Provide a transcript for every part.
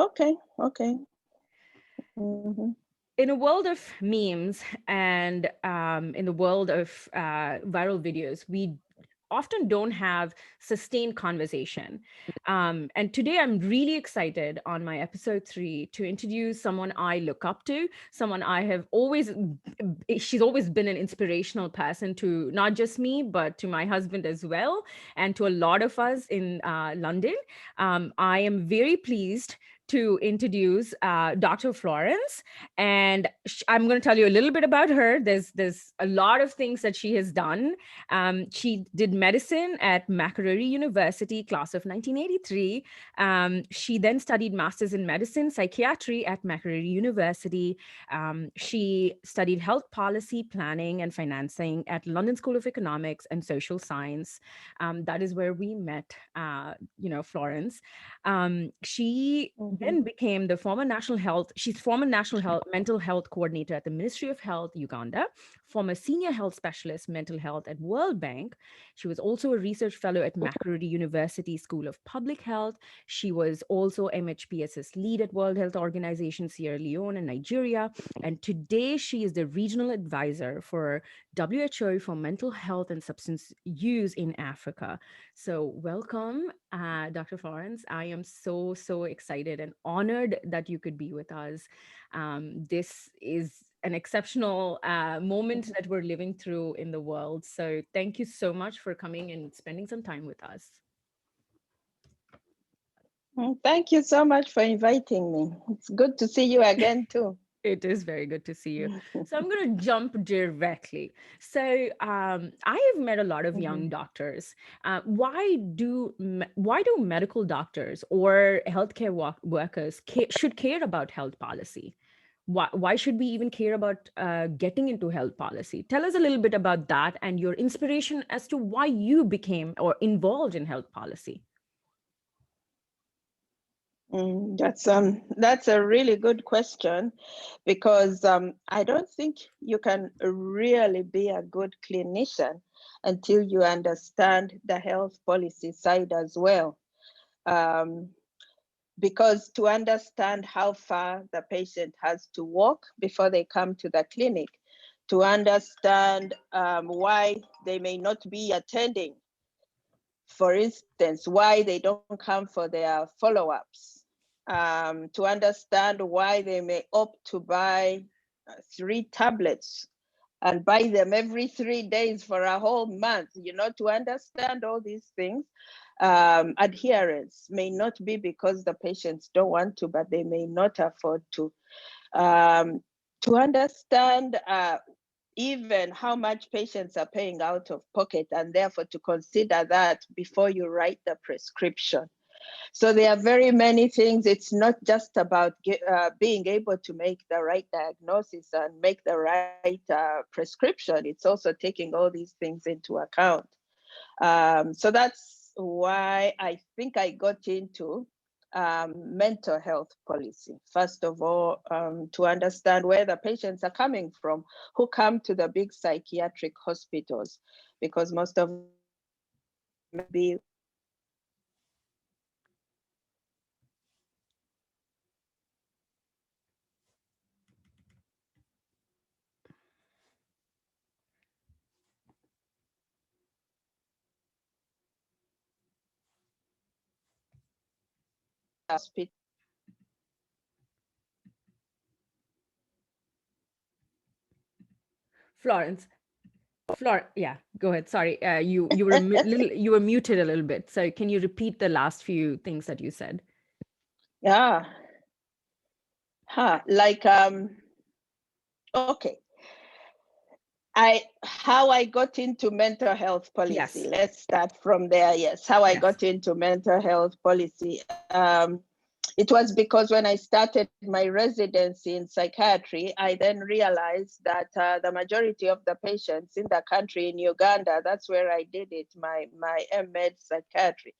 Okay, okay. Mm-hmm. In a world of memes and in the world of viral videos, we often don't have sustained conversation. And today I'm really excited on my episode 3 to introduce someone I look up to, someone I have always, she's always been an inspirational person to not just me, but to my husband as well, and to a lot of us in London. I am very pleased to introduce Dr. Florence, and I'm going to tell you a little bit about her. There's a lot of things that she has done. She did medicine at Makerere University, class of 1983. She then studied masters in medicine, psychiatry at Makerere University. She studied health policy, planning, and financing at London School of Economics and Social Science. That is where we met, Florence. She Mm-hmm. then became the former national health, she's former national health mental health coordinator at the Ministry of Health, Uganda, former senior health specialist, mental health at World Bank. She was also a research fellow at Makerere University School of Public Health. She was also MHPSS lead at World Health Organization, Sierra Leone and Nigeria. And today she is the regional advisor for WHO for mental health and substance use in Africa. So, welcome, Dr. Florence. I am so excited and honored that you could be with us. This is an exceptional moment that we're living through in the world. So, thank you so much for coming and spending some time with us. Thank you so much for inviting me. It's good to see you again too. It is very good to see you. So I'm going to jump directly. So I have met a lot of young Mhm. doctors. Why do medical doctors or healthcare workers should care about health policy? Why should we even care about getting into health policy? Tell us a little bit about that and your inspiration as to why you became or involved in health policy. That's a really good question because I don't think you can really be a good clinician until you understand the health policy side as well. Um, because to understand how far the patient has to walk before they come to the clinic, to understand why they may not be attending, for instance, why they don't come for their follow-ups, to understand why they may opt to buy 3 tablets and buy them every 3 days for a whole month, to understand all these things. Adherence may not be because the patients don't want to, but they may not afford to. Um, to understand even how much patients are paying out of pocket, and therefore to consider that before you write the prescription. So there are very many things. It's not just about being able to make the right diagnosis and make the right prescription. It's also taking all these things into account. So that's why I think I got into mental health policy. First of all, to understand where the patients are coming from who come to the big psychiatric hospitals, because most of them be hospital. Florence, yeah, go ahead. Sorry, you were muted a little bit. So can you repeat the last few things that you said? Yeah, like okay. How I got into mental health policy. Yes. Let's start from there. Yes, how I Yes. got into mental health policy. It was because when I started my residency in psychiatry, I then realized that the majority of the patients in the country, in Uganda, that's where I did it, my M.Med psychiatry.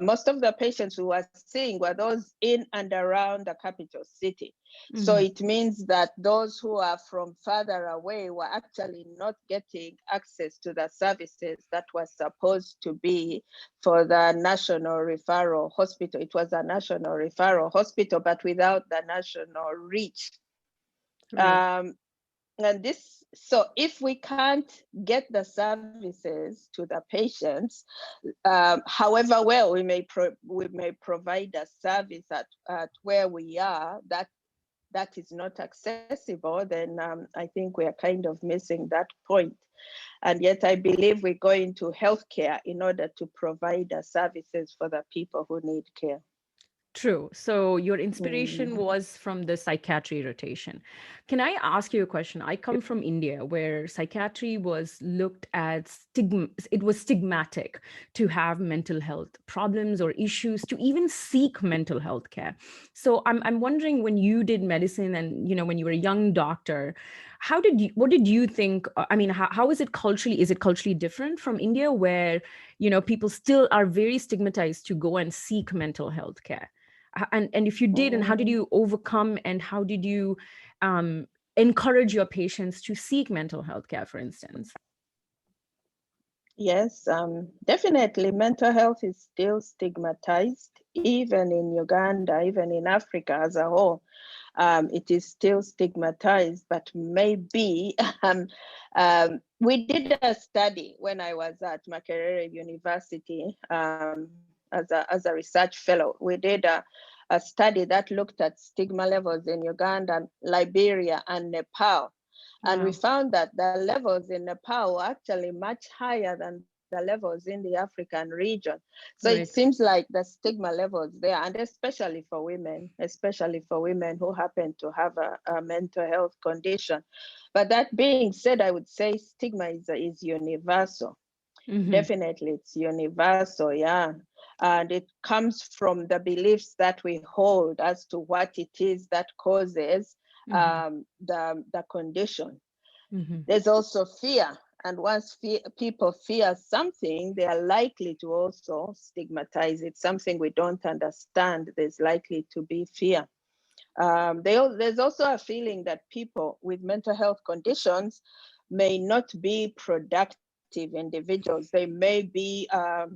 most of the patients we were seeing were those in and around the capital city. So it means that those who are from further away were actually not getting access to the services that was supposed to be for the national referral hospital. It was a national referral hospital, but without the national reach. Right. And this, so if we can't get the services to the patients, however well we may provide a service at where we are, that is not accessible, then I think we are kind of missing that point. And yet I believe we go into healthcare in order to provide the services for the people who need care. True. So your inspiration Mhm. was from the psychiatry rotation. Can I ask you a question? I come from India where psychiatry was looked at it was stigmatic to have mental health problems or issues, to even seek mental health care. So I'm wondering, when you did medicine and when you were a young doctor, what did you think? I mean, how is it culturally? Is it culturally different from India where, people still are very stigmatized to go and seek mental health care? And if you did, and how did Mm. you overcome, and how did you encourage your patients to seek mental health care, for instance? Yes, definitely mental health is still stigmatized, even in Uganda, even in Africa as a whole. It is still stigmatized, but maybe we did a study when I was at Makerere University as a research fellow. We did a study that looked at stigma levels in Uganda, Liberia, and Nepal. And we Wow. found that the levels in Nepal were actually much higher than the levels in the African region. So it Right. seems like the stigma levels there, and especially for women who happen to have a mental health condition. But that being said, I would say stigma is universal. Mm-hmm. Definitely, it's universal, yeah. And it comes from the beliefs that we hold as to what it is that causes Mm-hmm. the condition. Mm-hmm. There's also fear. And once people fear something, they are likely to also stigmatize it. Something we don't understand, there's likely to be fear. There's also a feeling that people with mental health conditions may not be productive individuals. They may be a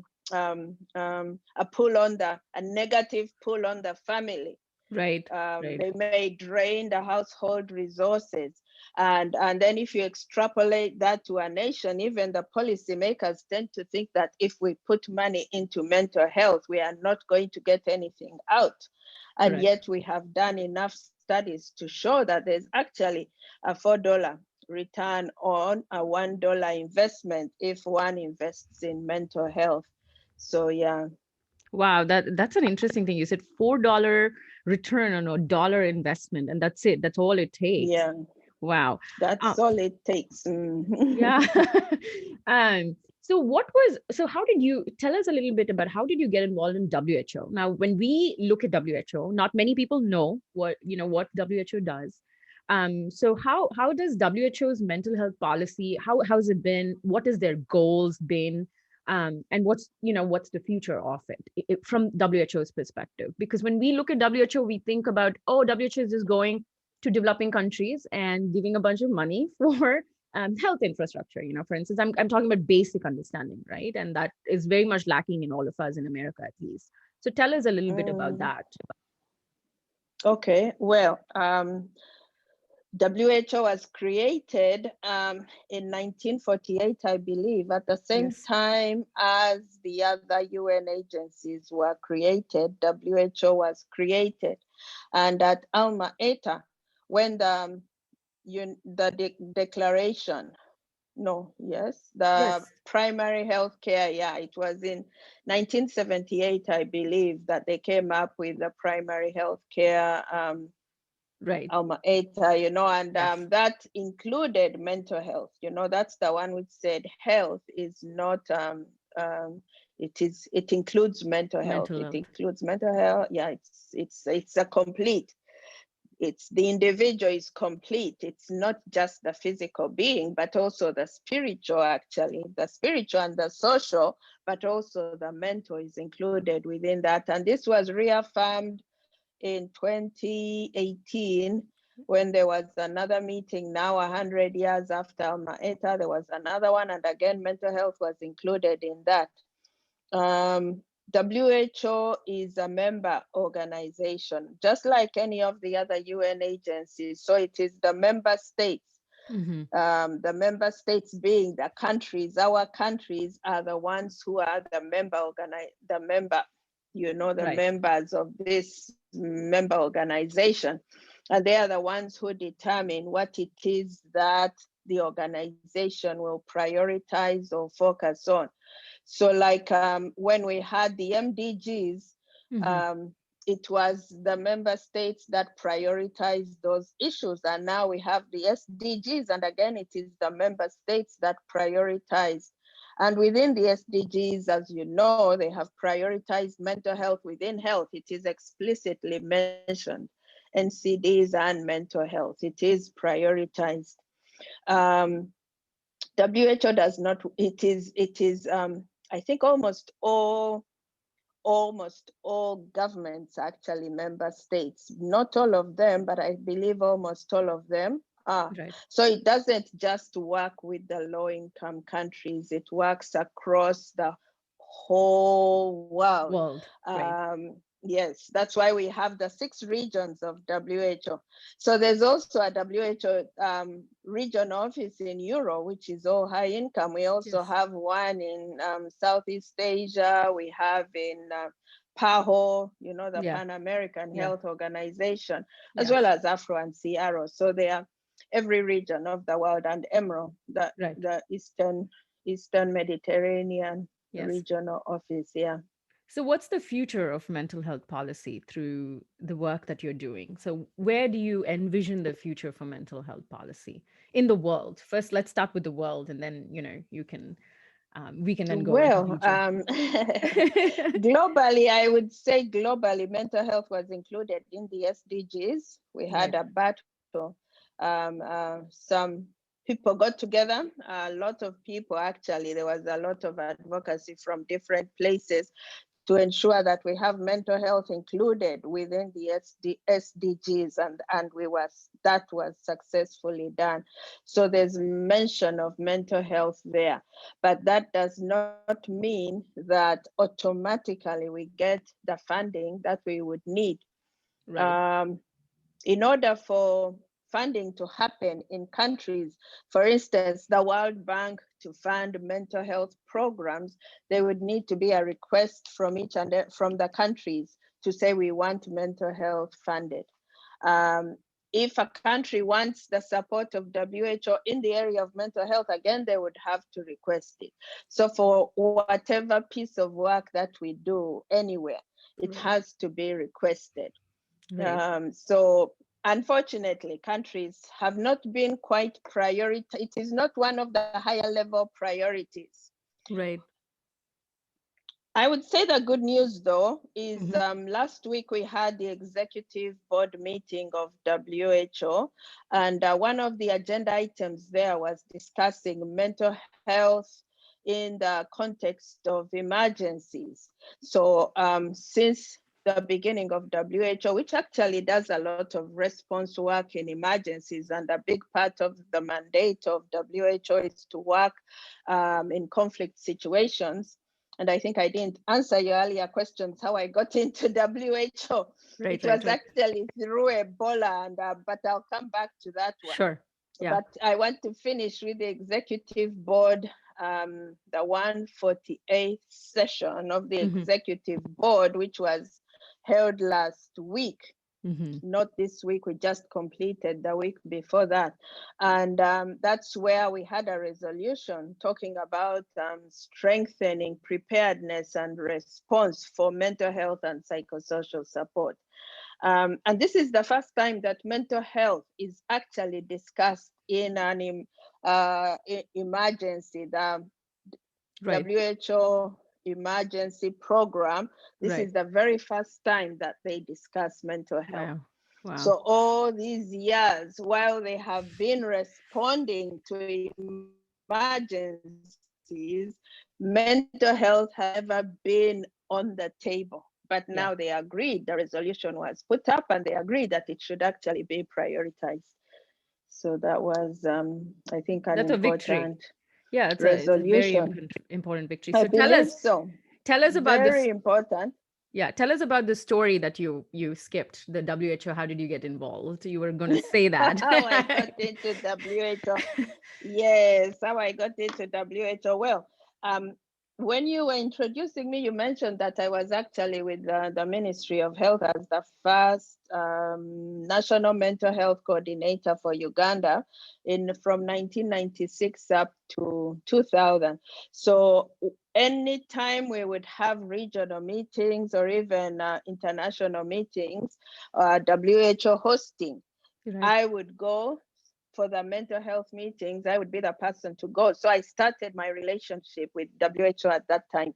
negative pull on the family. Right. Right. They may drain the household resources. And then if you extrapolate that to a nation, even the policymakers tend to think that if we put money into mental health, we are not going to get anything out. And Correct. yet we have done enough studies to show that there's actually a $4 return on a $1 investment if one invests in mental health. So yeah. Wow, that's an interesting thing. You said $4 return on a dollar investment, and that's it. That's all it takes. Yeah, Wow. that's Um, all it takes. yeah. So how did you tell us a little bit about how did you get involved in WHO? Now, when we look at WHO, not many people know what WHO does. So how does WHO's mental health policy, how's it been? What is their goals been? And what's the future of it from WHO's perspective? Because when we look at WHO, we think about, oh, WHO is just going to developing countries and giving a bunch of money for health infrastructure. For instance, I'm talking about basic understanding, right? And that is very much lacking in all of us in America, at least. So tell us a little bit about Mm, that. okay, well, WHO was created in 1948, I believe, at the same Yes. time as the other UN agencies were created. WHO was created. And at Alma Ata, when the declaration, no, yes, the Yes. primary health care, yeah, it was in 1978, I believe, that they came up with the primary health care Right. Eta, and Yes. that included mental health. That's the one which said health is not it includes mental health. Mental It health. includes mental health. Yeah, it's a complete. it's the individual is complete. It's not just the physical being, but also the spiritual, actually, the spiritual and the social, but also the mental is included within that. And this was reaffirmed in 2018 when there was another meeting. Now 100 years after Alma Ata, there was another one, and again mental health was included in that. WHO is a member organization, just like any of the other UN agencies. So it is the member states, the member states being the countries. Our countries are the ones who are the Right. members of this member organization. And they are the ones who determine what it is that the organization will prioritize or focus on. So like when we had the MDGs, it was the member states that prioritized those issues. And now we have the SDGs, and again, it is the member states that prioritize. And within the SDGs, as you know, they have prioritized mental health within health. It is explicitly mentioned, NCDs and mental health. It is prioritized. WHO does not, it is I think almost all governments, actually member states, not all of them, but I believe almost all of them are. Right. So it doesn't just work with the low income countries, it works across the whole world. World. Right. Yes, that's why we have the 6 regions of WHO. So there's also a WHO region office in Euro, which is all high income. We also Yes. have one in Southeast Asia. We have in PAHO, the Yeah. Pan American Yeah. Health Organization, as Yeah. well as Afro and CRO. So they are every region of the world, and EMRO, Right. the Eastern Mediterranean Yes. regional office. Yeah. So, what's the future of mental health policy through the work that you're doing? So, where do you envision the future for mental health policy in the world? First, let's start with the world, and then you can we can then go into Well, region. globally, I would say globally, mental health was included in the SDGs. We had Right. a battle. Some people got together, a lot of people actually, there was a lot of advocacy from different places to ensure that we have mental health included within the SDGs, and that was successfully done. So there's mention of mental health there, but that does not mean that automatically we get the funding that we would need. Right. Um, in order for funding to happen in countries, for instance, the World Bank to fund mental health programs, there would need to be a request from from the countries to say we want mental health funded. If a country wants the support of WHO in the area of mental health, again, they would have to request it. So for whatever piece of work that we do anywhere, it Right. has to be requested. Right. So unfortunately, countries have not been quite priority. It is not one of the higher level priorities. Right. I would say the good news, though, is Mm-hmm. last week we had the executive board meeting of WHO, and one of the agenda items there was discussing mental health in the context of emergencies. So since the beginning of WHO, which actually does a lot of response work in emergencies, and a big part of the mandate of WHO is to work in conflict situations. And I think I didn't answer your earlier questions how I got into WHO. Right. It Right. was Right. actually through Ebola, and but I'll come back to that one. Sure. Yeah. But I want to finish with the executive board, the 148th session of the Mm-hmm. executive board, which was held last week. Mm-hmm. Not this week, we just completed the week before that. And that's where we had a resolution talking about strengthening preparedness and response for mental health and psychosocial support. And this is the first time that mental health is actually discussed in an emergency. The Right. WHO emergency program, this Right. is the very first time that they discuss mental health. Wow. Wow. So all these years, while they have been responding to emergencies, mental health has never been on the table. But now they Yeah. agreed, the resolution was put up, and they agreed that it should actually be prioritized. So that was, I think, an That's a victory. important Yeah, it's a very resolution. important victory. I So believe so. tell us about Very this. important. Yeah, tell us about the story that you skipped, the WHO. How did you get involved? You were going to say that. How I got into WHO. Yes, how I got into WHO. Well, um, when you were introducing me, you mentioned that I was actually with the Ministry of Health as the first national mental health coordinator for Uganda in from 1996 up to 2000. So anytime we would have regional meetings or even international meetings, WHO hosting, Right. I would go for the mental health meetings. I would be the person to go. So I started my relationship with WHO at that time.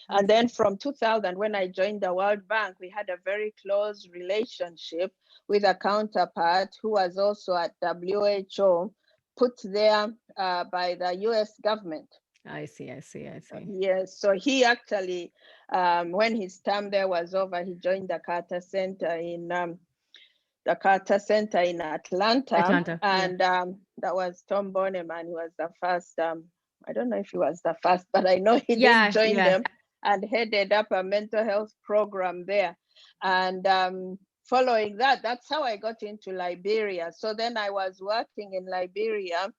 I And then see. from 2000, when I joined the World Bank, we had a very close relationship with a counterpart who was also at WHO, put there by the US government. I see. I see. I see. Yes, so he actually, when his term there was over, he joined the Carter Center in Atlanta, Atlanta. Yeah. and that was Tom Boneman. He was the first. I don't know if he was the first, but I know he did Yeah. join Yeah. them and headed up a mental health program there. And following that, that's how I got into Liberia. So then I was working in Liberia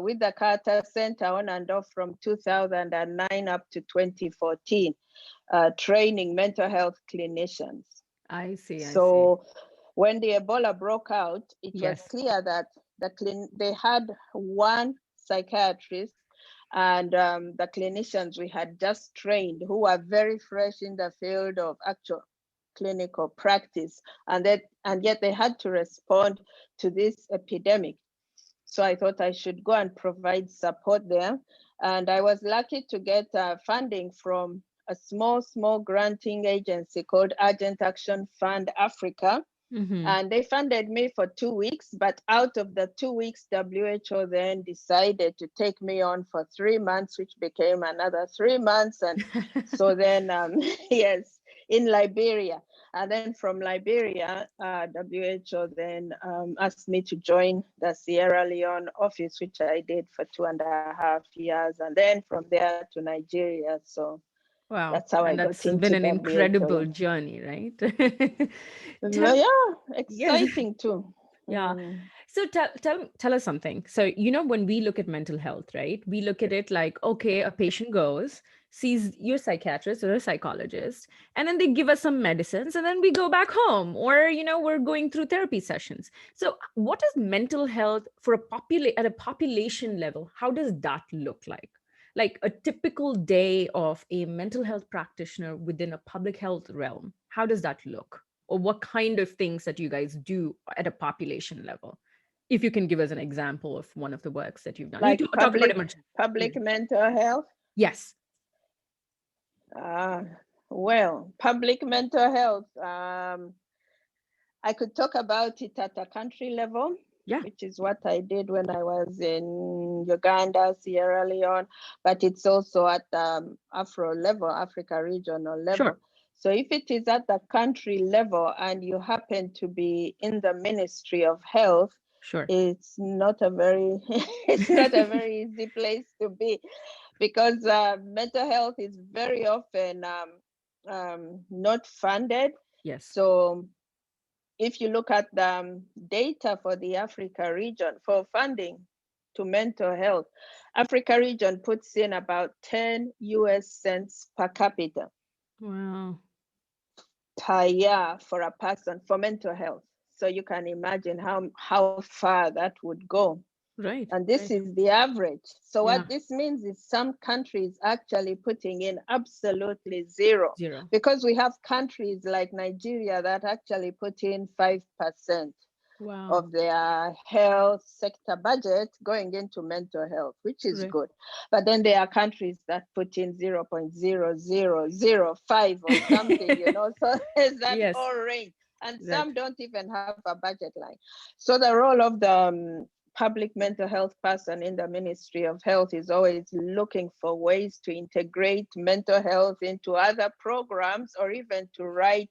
with the Carter Center on and off from 2009 up to 2014, training mental health clinicians. I see. I see. So when the Ebola broke out, it was Yes. clear that they had one psychiatrist and the clinicians we had just trained who were very fresh in the field of actual clinical practice, and yet they had to respond to this epidemic. So I thought I should go and provide support there. And I was lucky to get funding from a small granting agency called Urgent Action Fund Africa. Mm-hmm. And they funded me for 2 weeks. But out of the 2 weeks, WHO then decided to take me on for 3 months, which became another 3 months. And so then, yes, in Liberia. And then from Liberia, WHO then asked me to join the Sierra Leone office, which I did for 2.5 years. And then from there to Nigeria. So Wow. that's how I And got that's been into an incredible WHO. journey, right? Tell, Well, yeah, yes. exciting too. Yeah. Mm. So tell us something. So, when we look at mental health, right? We look at it like, okay, a patient goes, sees your psychiatrist or a psychologist, and then they give us some medicines, and then we go back home, or we're going through therapy sessions. So, what is mental health for at a population level? How does that look like? Like a typical day of a mental health practitioner within a public health realm. How does that look? Or what kind of things that you guys do at a population level? If you can give us an example of one of the works that you've done. You Like talk about public emergency. Yeah. public mental health. Yes. Uh, well, public mental health. I could talk about it at a country level, Yeah. which is what I did when I was in Uganda, Sierra Leone, but it's also at Afro level, Africa regional Sure. level. So if it is at the country level and you happen to be in the Ministry of Health, Sure. it's not a very it's not a very easy place to be, because mental health is very often not funded. Yes. So if you look at the data for the Africa region for funding to mental health, Africa region puts in about 10 US cents per capita Wow. per year for a person for mental health. So you can imagine how far that would go. Right. And this Right. is the average. So Yeah. what this means is some countries actually putting in absolutely zero, Zero. because we have countries like Nigeria that actually put in 5% Wow. of their health sector budget going into mental health, which is Right. good. But then there are countries that put in 0.0005 or something, so there's that Yes. whole range. and Right. some don't even have a budget line. So the role of the public mental health person in the Ministry of Health is always looking for ways to integrate mental health into other programs, or even to write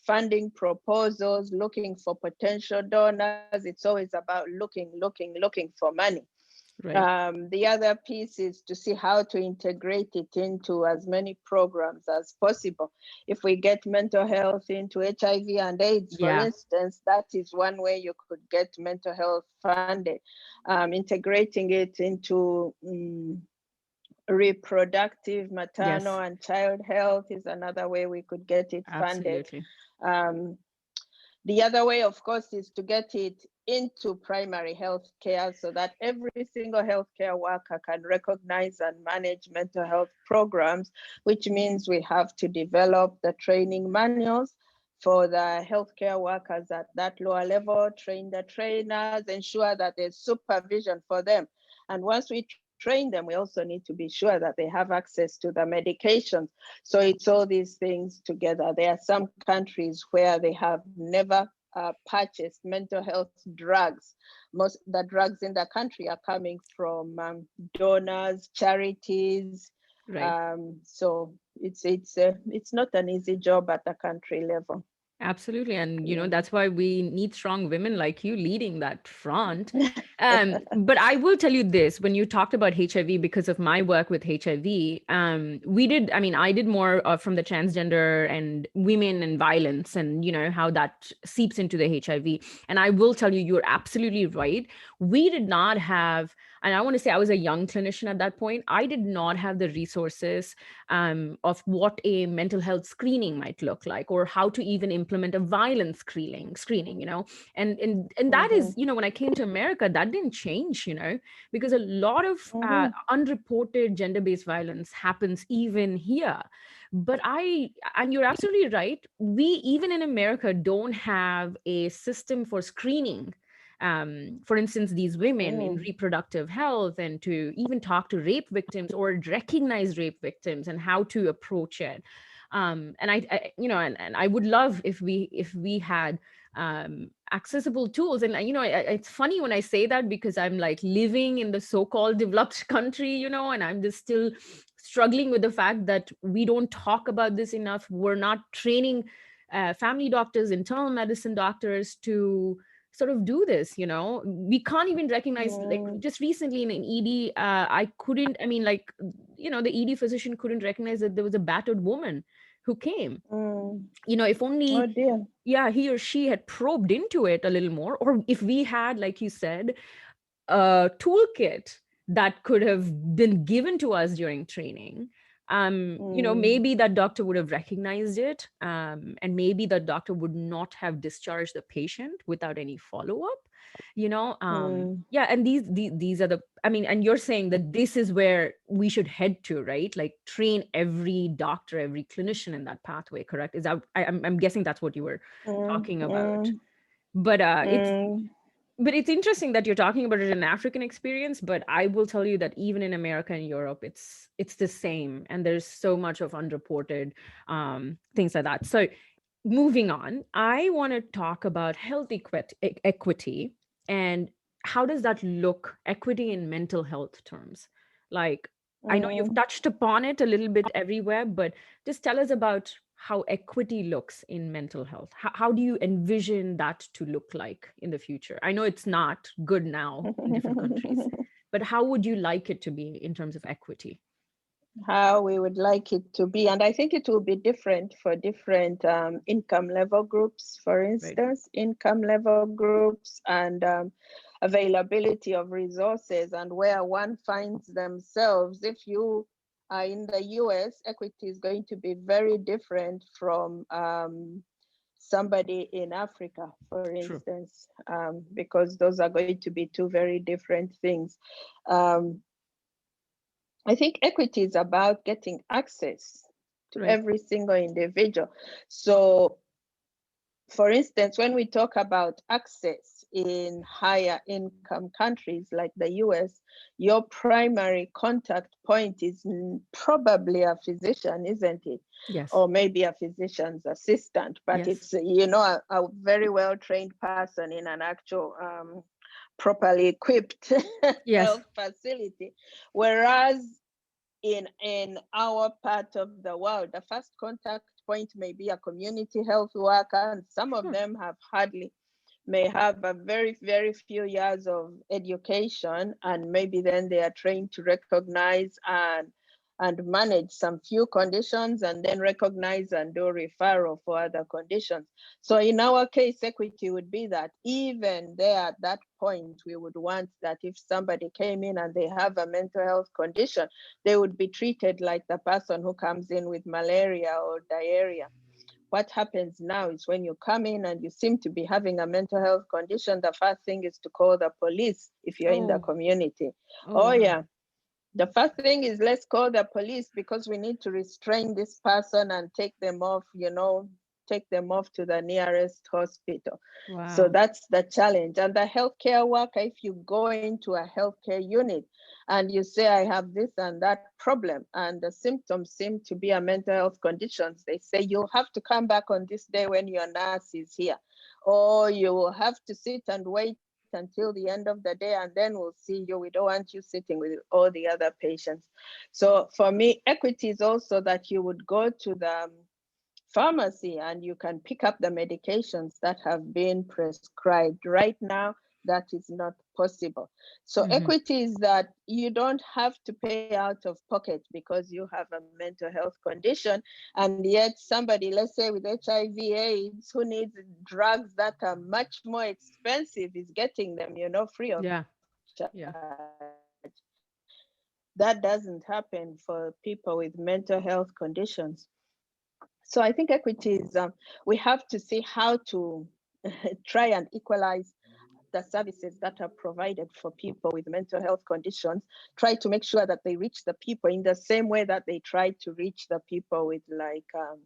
funding proposals, looking for potential donors. It's always about looking for money. Right. The other piece is to see how to integrate it into as many programs as possible. If we get mental health into HIV and AIDS, for Yeah. instance, that is one way you could get mental health funded. Integrating it into reproductive, maternal, Yes. and child health is another way we could get it funded. Absolutely. Um, the other way, of course, is to get it into primary health care so that every single healthcare worker can recognize and manage mental health programs, which means we have to develop the training manuals for the healthcare workers at that lower level, train the trainers, ensure that there's supervision for them. And once we train them, we also need to be sure that they have access to the medications. So it's all these things together. There are some countries where they have never purchased mental health drugs. Most the drugs in the country are coming from donors, charities. Right. So it's not an easy job at the country level. Absolutely. And, Yeah. that's why we need strong women like you leading that front. But I will tell you this, when you talked about HIV, because of my work with HIV, I did more from the transgender and women and violence and, how that seeps into the HIV. And I will tell you, you're absolutely right. We did not have, and I want to say I was a young clinician at that point. I did not have the resources of what a mental health screening might look like, or how to even implement a violence screening, and that is, Mhm, when I came to America, that didn't change, because a lot of mhm, unreported gender-based violence happens even here. But and you're absolutely right, we even in America don't have a system for screening, for instance, these women in mm, reproductive health, and to even talk to rape victims or recognize rape victims and how to approach it. And and I would love if we had accessible tools. And it's funny when I say that, because I'm like living in the so-called developed country, and I'm just still struggling with the fact that we don't talk about this enough. We're not training family doctors, internal medicine doctors to sort of do this. We can't even recognize, like, mm, just recently in an ED, I couldn't, like, the ED physician couldn't recognize that there was a battered woman who came. mm. If Oh only, dear. yeah, he or she had probed into it a little more, or if we had, like you said, a toolkit that could have been given to us during training. Mm, Maybe that doctor would have recognized it, and maybe that doctor would not have discharged the patient without any follow-up. mm, Yeah, and these are the, and you're saying that this is where we should head to, right? Like, train every doctor, every clinician in that pathway, correct? Is that, I'm guessing that's what you were mm, talking about. mm, But mm, it's interesting that you're talking about it in an African experience, but I will tell you that even in America and Europe, it's the same, and there's so much of unreported things like that. So, moving on, I want to talk about health equity, and how does that look, equity in mental health terms? Like, I know you've mm. touched upon it a little bit everywhere, but just tell us about how equity looks in mental health. How do you envision that to look like in the future? I know it's not good now in different countries, but how would you like it to be in terms of equity? How we would like it to be. And I think it will be different for different income level groups, for Right. instance, income level groups, and availability of resources, and where one finds themselves. If you are in the US, equity is going to be very different from somebody in Africa, for True. instance, because those are going to be two very different things. Um, I think equity is about getting access to Right. every single individual. So, for instance, when we talk about access, in higher income countries like the US, your primary contact point is probably a physician, isn't it? Yes. Or maybe a physician's assistant, but Yes. it's, a very well trained person in an actual properly equipped Yes. health facility. Whereas in our part of the world, the first contact point may be a community health worker, and some of Sure. them may have a very, very few years of education, and maybe then they are trained to recognize and manage some few conditions, and then recognize and do referral for other conditions. So in our case, equity would be that even there at that point, we would want that if somebody came in and they have a mental health condition, they would be treated like the person who comes in with malaria or diarrhea. What happens now is when you come in and you seem to be having a mental health condition, the first thing is to call the police if you're in the Oh. community. Oh, Oh, wow. yeah. The first thing is let's call the police because we need to restrain this person and take them off, take them off to the nearest hospital. So Wow. that's the challenge. And the healthcare worker, if you go into a healthcare unit and you say, I have this and that problem, and the symptoms seem to be a mental health conditions, they say, you'll have to come back on this day when your nurse is here, or you will have to sit and wait until the end of the day and then we'll see you. We don't want you sitting with all the other patients. So for me, equity is also that you would go to the pharmacy and you can pick up the medications that have been prescribed. Right now, that is not possible. So Hmm. equity is that you don't have to pay out of pocket because you have a mental health condition, and yet somebody, let's say with HIV AIDS, who needs drugs that are much more expensive, is getting them, free of Yeah. charge. Yeah. That doesn't happen for people with mental health conditions. So I think equity is we have to see how to try and equalize the services that are provided for people with mental health conditions, try to make sure that they reach the people in the same way that they try to reach the people with like HIV.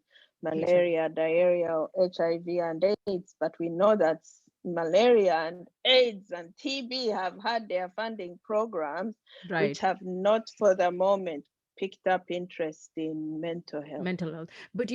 malaria, diarrhea, or HIV and AIDS. But we know that malaria and AIDS and TB have had their funding programs, which Right. have not for the moment picked up interest in mental health. Mental health. But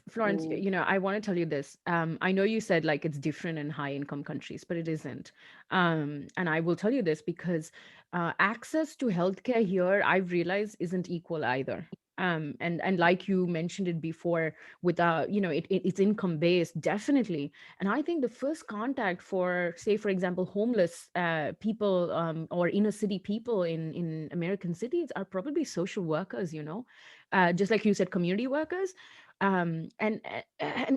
Florence, Mm. I want to tell you this. I know you said like it's different in high income countries, but it isn't. And I will tell you this because access to healthcare here, I've realized, isn't equal either. And like you mentioned it before, with it's income based, definitely. And I think the first contact for, say, for example, homeless people, or inner city people in American cities are probably social workers. Just like you said, community workers. And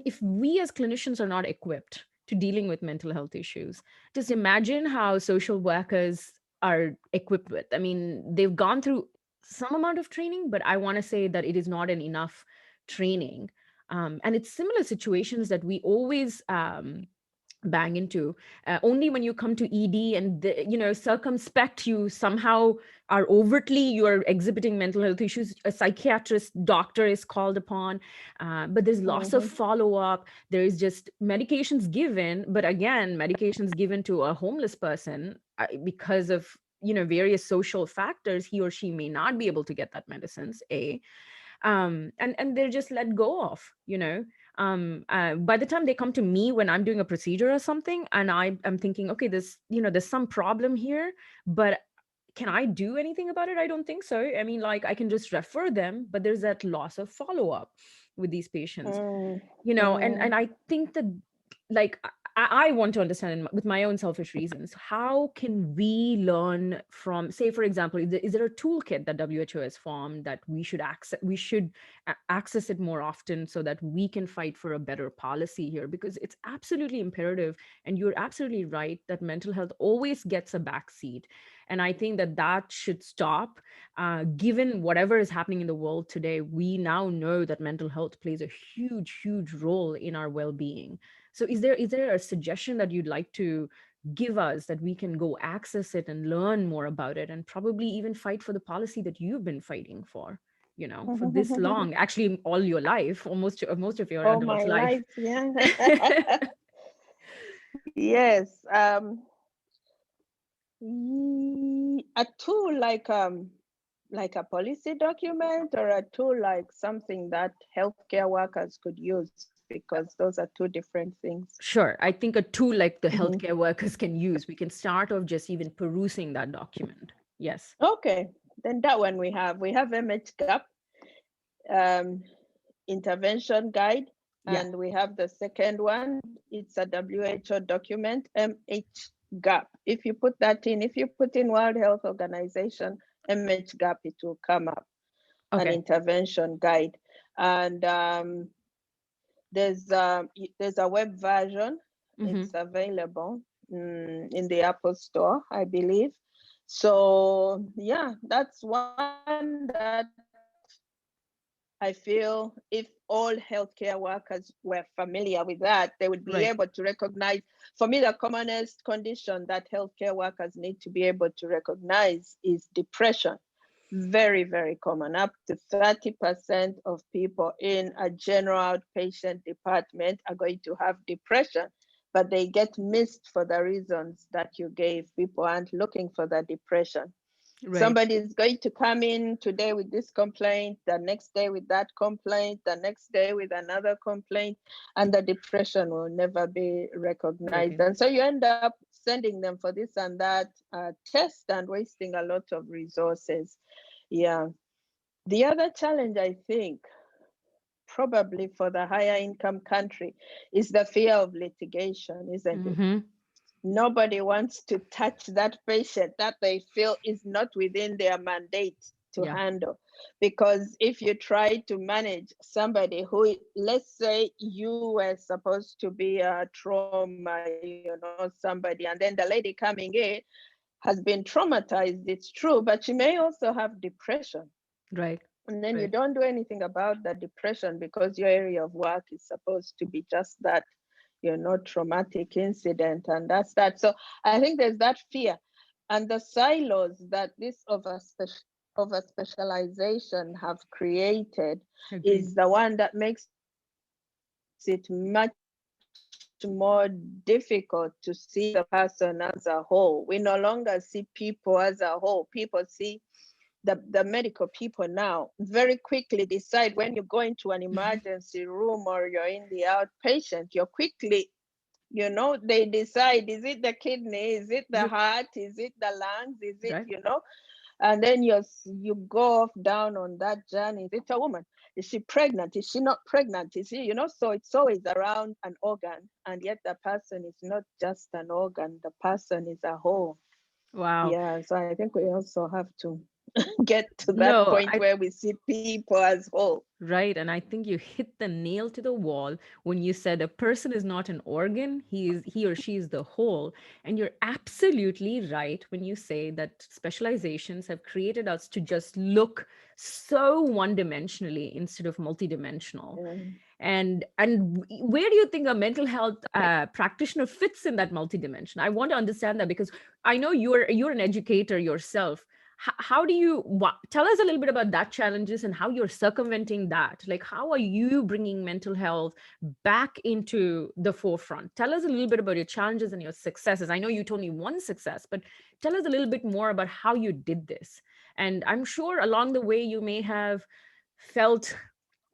if we as clinicians are not equipped to dealing with mental health issues, just imagine how social workers are equipped with. I mean, they've gone through some amount of training, but I want to say that it is not an enough training. And it's similar situations that we always bang into. Only when you come to ED and circumspect, you somehow are overtly, you are exhibiting mental health issues, a psychiatrist doctor is called upon. But there's lots of Mhm. follow-up. There is just medications given, but again, medications given to a homeless person, because of various social factors, he or she may not be able to get that medicines, and they're just let go of. By the time they come to me when I'm doing a procedure or something, and I'm thinking, okay, there's some problem here, but can I do anything about it? I don't think so. I mean, like, I can just refer them, but there's that loss of follow-up with these patients. Mm. And Mm. I think that, like, I want to understand, with my own selfish reasons, how can we learn from, say, for example, is there a toolkit that WHO has formed that we should access it more often so that we can fight for a better policy here? Because it's absolutely imperative, and you're absolutely right that mental health always gets a backseat. And I think that that should stop. Given whatever is happening in the world today, we now know that mental health plays a huge, huge role in our well-being. So is there a suggestion that you'd like to give us, that we can go access it and learn more about it, and probably even fight for the policy that you've been fighting for this long, actually all your life, almost most of your All adult my life? life, yeah. Yes. A tool like a policy document, or a tool like something that healthcare workers could use, because those are two different things. Sure. I think a tool like the Mhm. healthcare workers can use, we can start off just even perusing that document. Yes. Okay, then that one we have MHGAP, um, intervention guide, Yeah. and we have the second one. It's a WHO document, MHGAP. If you put that in, if you put in World Health Organization MHGAP, it will come up, an Okay. intervention guide. And there's a web version. Mm-hmm. It's available in the Apple Store, I believe. So yeah, that's one that I feel if all healthcare workers were familiar with that, they would be able Right. to recognize. For me, the commonest condition that healthcare workers need to be able to recognize is depression. Very, very common. Up to 30% of people in a general outpatient department are going to have depression, but they get missed for the reasons that you gave. People aren't looking for the depression. Right. Somebody is going to come in today with this complaint, the next day with that complaint, the next day with another complaint, and the depression will never be recognized. And so Recognized. you end up sending them for this and that test and wasting a lot of resources. Yeah. The other challenge, I think, probably for the higher income country, is the fear of litigation, isn't it? Mm-hmm. Nobody wants to touch that patient that they feel is not within their mandate to Yeah. handle. Because if you try to manage somebody who, let's say you were supposed to be a trauma, somebody, and then the lady coming in has been traumatized, it's true, but she may also have depression. Right. And then you don't do anything about the depression because your area of work is supposed to be just that, traumatic incident, and that's that. So I think there's that fear, and the silos that this over specialization have created Agreed. is the one that makes it much more difficult to see the person as a whole. We no longer see people as a whole. People see the medical people now very quickly decide when you go into an emergency room or you're in the outpatient, you're quickly, they decide, is it the kidney, is it the heart, is it the lungs, is it, Right. and then you go off down on that journey. Is it a woman? Is she pregnant? Is she not pregnant? Is she, so it's always around an organ, and yet the person is not just an organ, the person is a whole. Wow. Yeah, so I think we also have to get to that No, point where we see people as whole. right. And I think you hit the nail to the wall when you said a person is not an organ, he or she is the whole. And you're absolutely right when you say that specializations have created us to just look so one-dimensionally instead of multidimensional. Yeah. And where do you think a mental health practitioner fits in that multidimension? I want to understand that because I know you're an educator yourself. How do you tell us a little bit about that challenges and how you're circumventing that? Like, how are you bringing mental health back into the forefront? Tell us a little bit about your challenges and your successes. I know you told me one success, but tell us a little bit more about how you did this. And I'm sure along the way you may have felt,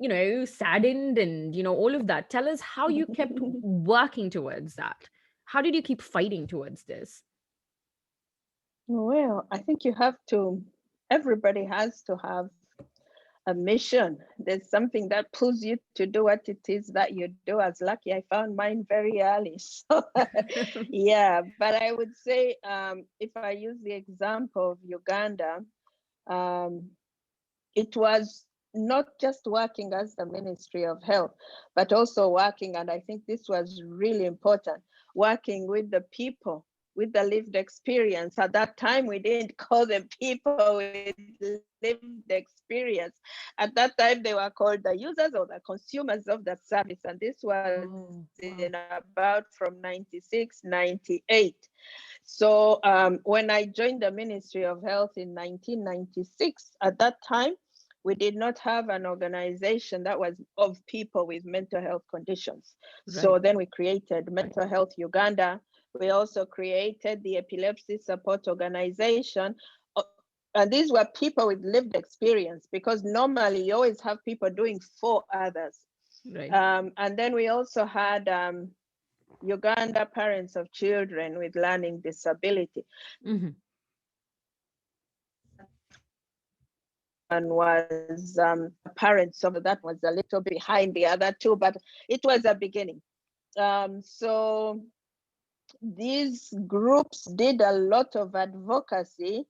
saddened and, all of that. Tell us how you kept working towards that. How did you keep fighting towards this? Well, I think everybody has to have a mission. There's something that pulls you to do what it is that you do. As lucky, I found mine very early. So, yeah, but I would say if I use the example of Uganda, um, it was not just working as the Ministry of Health, but also working, and I think this was really important, working with the people, with the lived experience. At that time, we didn't call them people with lived experience. At that time, they were called the users or the consumers of the service. And this was in Oh, about wow. from 96, 98. So when I joined the Ministry of Health in 1996, at that time, we did not have an organization that was of people with mental health conditions. So Right. then we created Mental Health Uganda. We also created the Epilepsy Support Organization. And these were people with lived experience, because normally you always have people doing for others. Right. And then we also had Uganda parents of children with learning disability. Mm-hmm. And was parents of that was a little behind the other two, but it was a beginning. So these groups did a lot of advocacy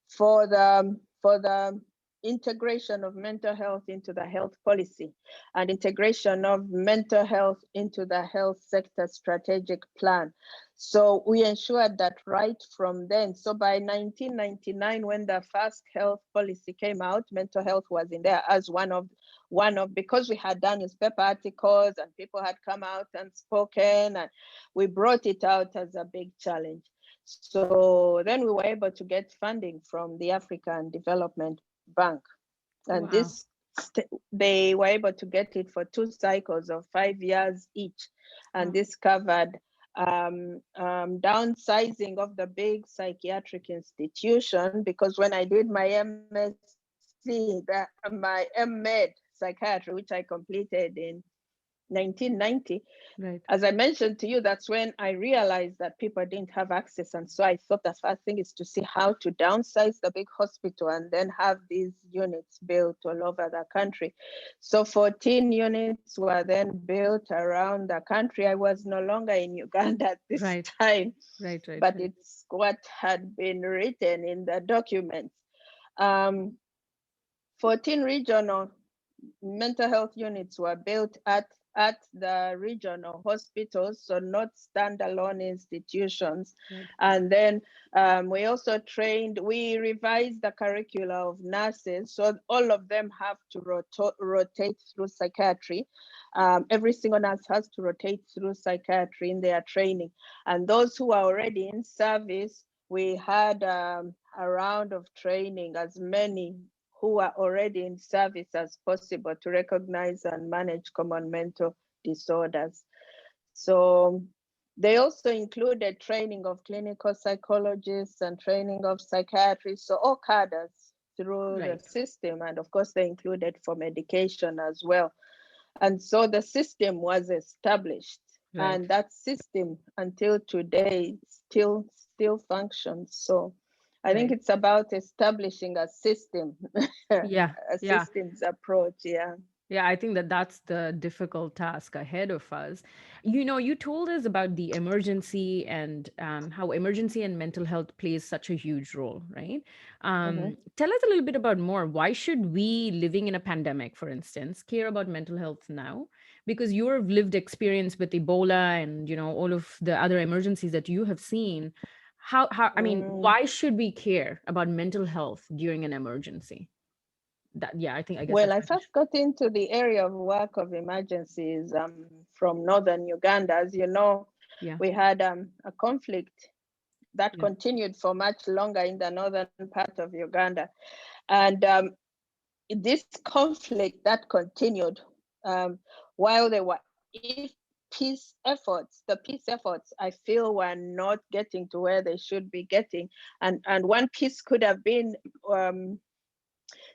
for the integration of mental health into the health policy, and integration of mental health into the health sector strategic plan. So we ensured that right from then. So by 1999, when the first health policy came out, mental health was in there as one of, because we had done newspaper articles and people had come out and spoken, and we brought it out as a big challenge. So then we were able to get funding from the African Development Bank. And Wow. they were able to get it for 2 cycles of 5 years each. And this covered downsizing of the big psychiatric institution, because when I did my MSc, my MEd psychiatry, which I completed in 1990, Right. as I mentioned to you, that's when I realized that people didn't have access. And so I thought the first thing is to see how to downsize the big hospital and then have these units built all over the country. So 14 units were then built around the country. I was no longer in Uganda at this Right. time, Right. Right. but Right. it's what had been written in the documents. 14 regional mental health units were built at the regional hospitals, so not standalone institutions. Right. And then we also we revised the curricula of nurses, so all of them have to rotate through psychiatry. Every single nurse has to rotate through psychiatry in their training. And those who are already in service, we had a round of training, as many who are already in service as possible, to recognize and manage common mental disorders. So they also included training of clinical psychologists and training of psychiatrists, so all cadres through the Right. system. And of course, they included for medication as well. And so the system was established, Right. and that system until today still functions. So I think Right. it's about establishing a system, Yeah. a Yeah. systems approach. Yeah. Yeah, I think that that's the difficult task ahead of us. You told us about the emergency and how emergency and mental health plays such a huge role, right? Mhm. Tell us a little bit about more. Why should we, living in a pandemic, for instance, care about mental health now? Because your lived experience with Ebola and all of the other emergencies that you have seen, how I mean, Mm. why should we care about mental health during an emergency? I guess Well, that's I my question. first got into the area of work of emergencies from northern Uganda. As you know, Yeah. we had a conflict that Yeah. continued for much longer in the northern part of Uganda. And this conflict that continued while there were the peace efforts, I feel, were not getting to where they should be getting. And one piece could have been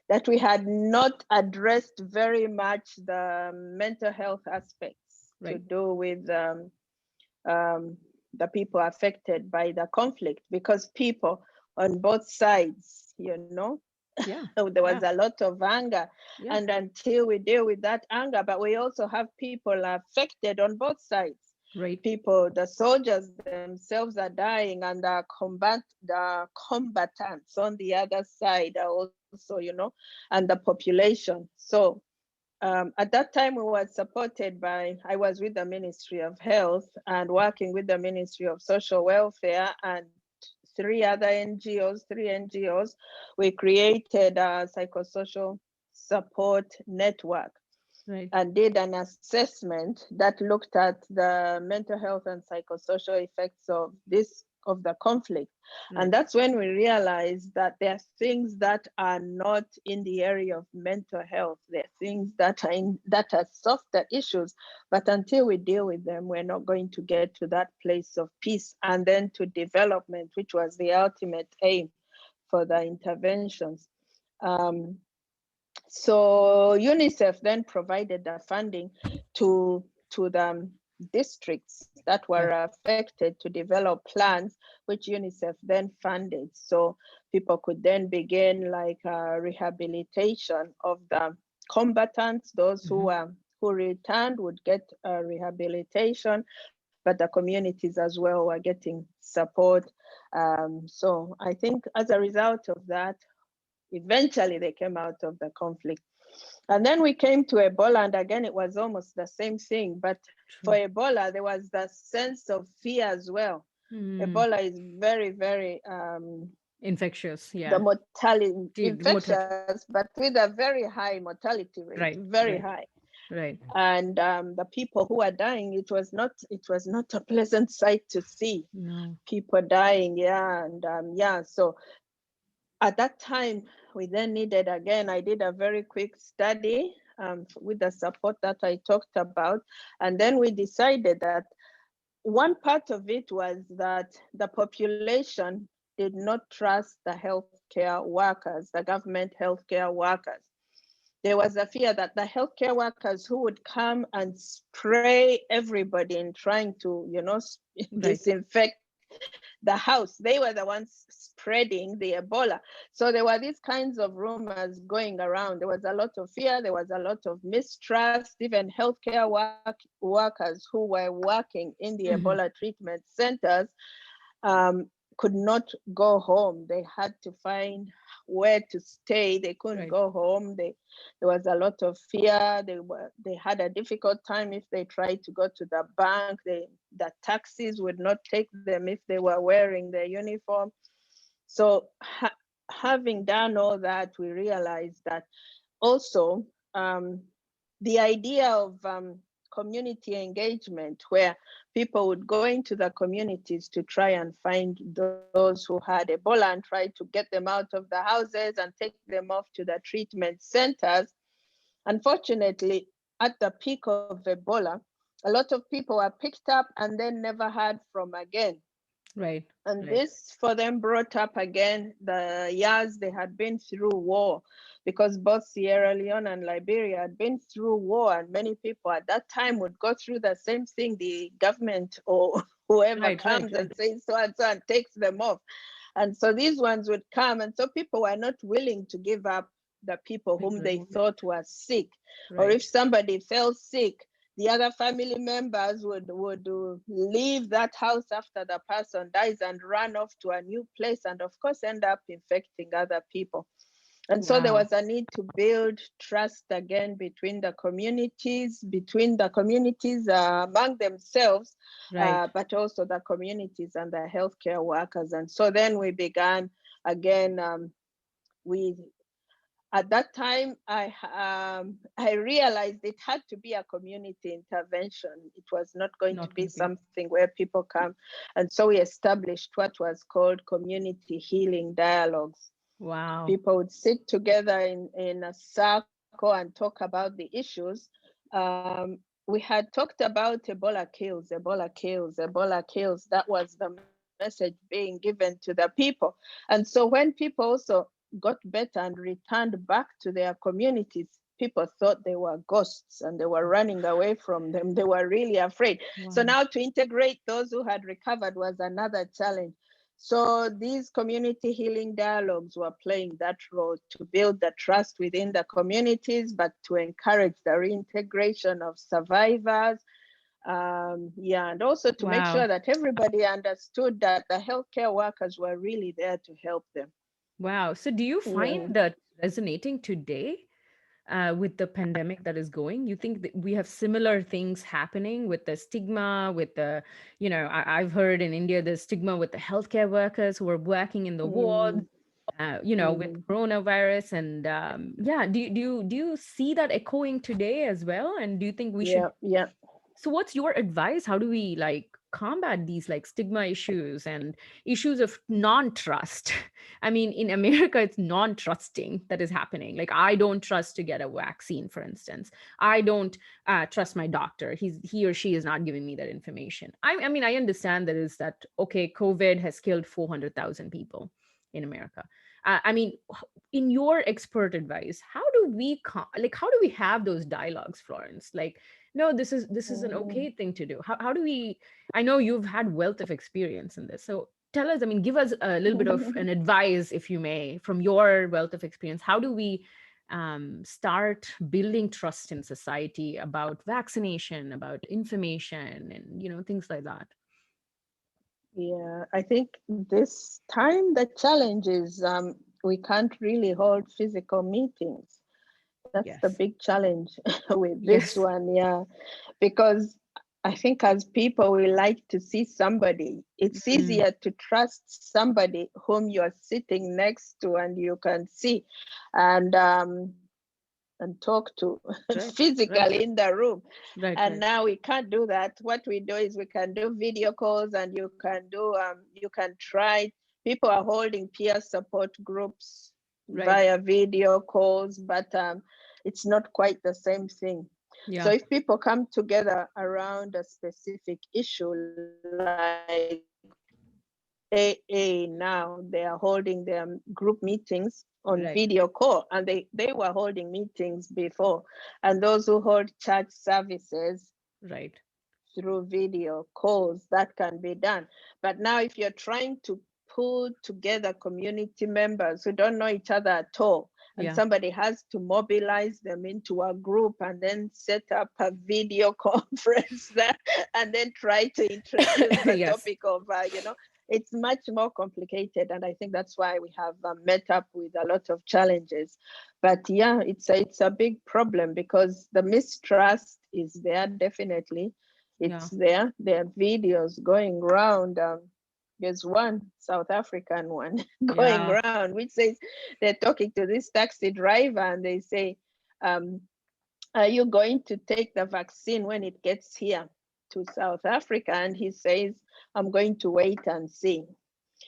that we had not addressed very much the mental health aspects to Right. do with um, the people affected by the conflict, because people on both sides, Yeah. there was Yeah. a lot of anger. Yeah. And until we deal with that anger, but we also have people affected on both sides. Right. People, the soldiers themselves are dying, and the combatants on the other side are also, and the population. So at that time, I was with the Ministry of Health and working with the Ministry of Social Welfare and three NGOs. We created a psychosocial support network. Right. and did an assessment that looked at the mental health and psychosocial effects of the conflict. And Right. that's when we realized that there are things that are not in the area of mental health. There are things that are softer issues, but until we deal with them, we're not going to get to that place of peace and then to development, which was the ultimate aim for the interventions. Um, so UNICEF then provided the funding to the districts that were Right. affected to develop plans, which UNICEF then funded. So people could then begin like rehabilitation of the combatants. Those Mhm. who returned would get rehabilitation, but the communities as well were getting support. So I think as a result of that, eventually they came out of the conflict. And then we came to Ebola, and again, it was almost the same thing. But for True. Ebola, there was the sense of fear as well. Mm. Ebola is very, very, Infectious. the Yeah. mortality, The mortality. infectious, but with a very high mortality rate, Right. very Right. high. Right. And the people who are dying, it was not a pleasant sight to see No. people dying. Yeah, and yeah, so at that time, we then needed, again, I did a very quick study with the support that I talked about. And then we decided that one part of it was that the population did not trust the healthcare workers, the government healthcare workers. There was a fear that the healthcare workers who would come and spray everybody in trying to, Right. disinfect the house. They were the ones spreading the Ebola. So there were these kinds of rumors going around. There was a lot of fear. There was a lot of mistrust. Even healthcare workers who were working in the Hmm. Ebola treatment centers could not go home. They had to find where to stay. They couldn't Right. go home. There was a lot of fear. They had a difficult time if they tried to go to the bank. The taxis would not take them if they were wearing their uniform. So having done all that, we realized that also um, the idea of community engagement, where people would go into the communities to try and find those who had Ebola and try to get them out of the houses and take them off to the treatment centers. Unfortunately, at the peak of Ebola, a lot of people were picked up and then never heard from again. Right. And Right. this for them brought up again the years they had been through war, because both Sierra Leone and Liberia had been through war, and many people at that time would go through the same thing. The government or whoever Right. Right. comes Right. and says so and takes them off. And so these ones would come, and so people were not willing to give up the people whom People. they thought were sick. Or Right. if somebody fell sick, the other family members would leave that house after the person dies and run off to a new place, and of course end up infecting other people. And so there Wow. was a need to build trust again between the communities among themselves, Right. but also the communities and the healthcare workers. And so then we began again. We At that time, I realized it had to be a community intervention. It was not going to Not be going to be. something where people come. And so we established what was called community healing dialogues. Wow. People would sit together in a circle and talk about the issues. We had talked about Ebola kills, Ebola kills, Ebola kills. That was the message being given to the people. And so when people also got better and returned back to their communities, people thought they were ghosts and they were running away from them. They were really afraid. So Wow. now to integrate those who had recovered was another challenge. So these community healing dialogues were playing that role to build the trust within the communities, but to encourage the reintegration of survivors. Yeah, and also to make Wow. sure that everybody understood that the healthcare workers were really there to help them. Wow. So do you Yeah. find that resonating today with the pandemic that is going? You think that we have similar things happening with the stigma, with the, I've heard in India, the stigma with the healthcare workers who are working in the wards, Mm, with Mm. coronavirus. And yeah, do you see that echoing today as well? And do you think we should? Yeah, yeah. So what's your advice? How do we like combat these like stigma issues and issues of non-trust? I mean, in America, it's non-trusting that is happening. Like, I don't trust to get a vaccine, for instance. I don't trust my doctor. He or she is not giving me that information. I mean, I understand that is that, okay, COVID has killed 400,000 people in America. I mean, in your expert advice, how do we how do we have those dialogues, Florence? Like, no, this is an Mhm. okay thing to do. How do we? I know you've had wealth of experience in this, so tell us, I mean, give us a little bit of an advice, if you may, from your wealth of experience. How do we start building trust in society about vaccination, about information, and things like that? Yeah, I think this time the challenge is we can't really hold physical meetings. That's the Yes. big challenge with this Yes. one, yeah. Because I think as people, we like to see somebody. It's Mm, easier to trust somebody whom you're sitting next to and you can see and um, and talk to right. Right. physically in the room. Right. And Right. now we can't do that. What we do is we can do video calls, and you can try. People are holding peer support groups Right. via video calls, but it's not quite the same thing. So Yeah. if people come together around a specific issue, like AA, now they are holding their group meetings on Right. video call, and they were holding meetings before. And those who hold church services Right. through video calls, that can be done. But now if you're trying to pull together community members who don't know each other at all, and Yeah. somebody has to mobilize them into a group and then set up a video conference there, and then try to introduce the Yes. topic of, it's much more complicated. And I think that's why we have met up with a lot of challenges. But yeah, it's a big problem because the mistrust is there, definitely. It's Yeah. there. There are videos going around. There's one South African one going Yeah. around which says they're talking to this taxi driver and they say, um, are you going to take the vaccine when it gets here to South Africa? And he says, I'm going to wait and see.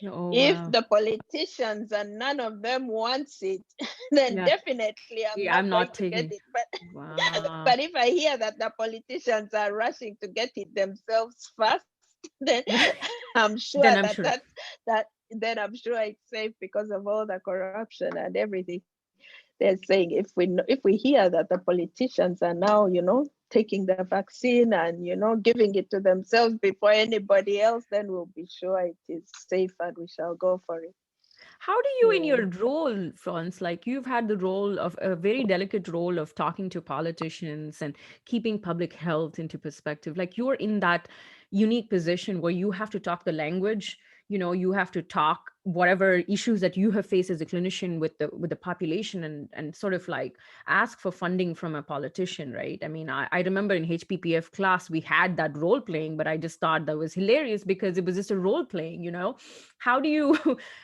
Oh, If wow. the politicians and none of them wants it, then Yeah. definitely I'm Yeah, not I'm going not to get taking. it. But Wow. but if I hear that the politicians are rushing to get it themselves first, then I'm sure Then I'm that sure. that's that then I'm sure it's safe because of all the corruption and everything. They're saying if we hear that the politicians are now, taking the vaccine and giving it to themselves before anybody else, then we'll be sure it is safe and we shall go for it. How do you, in Yeah. your role, Florence, like you've had the role of a very delicate role of talking to politicians and keeping public health into perspective. Like you're in that unique position where you have to talk the language, you have to talk whatever issues that you have faced as a clinician with the population, and sort of like ask for funding from a politician, right? I mean, I remember in HPPF class we had that role playing, but I just thought that was hilarious because it was just a role playing. How do you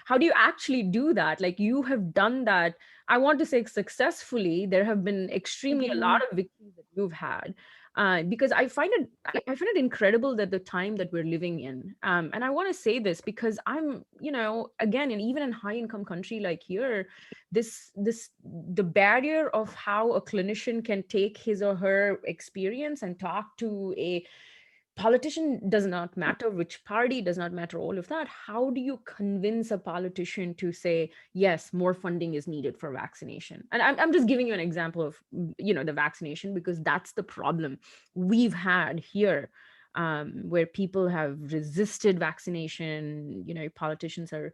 how do you actually do that? Like you have done that, I want to say successfully. There have been extremely a lot Mhm. of victories that you've had, because I find it incredible that the time that we're living in, and I want to say this because I'm, again, and even in high income country like here, this the barrier of how a clinician can take his or her experience and talk to a politician, does not matter which party, does not matter all of that. How do you convince a politician to say yes, more funding is needed for vaccination? And I'm just giving you an example of the vaccination, because that's the problem we've had here, where people have resisted vaccination. Politicians are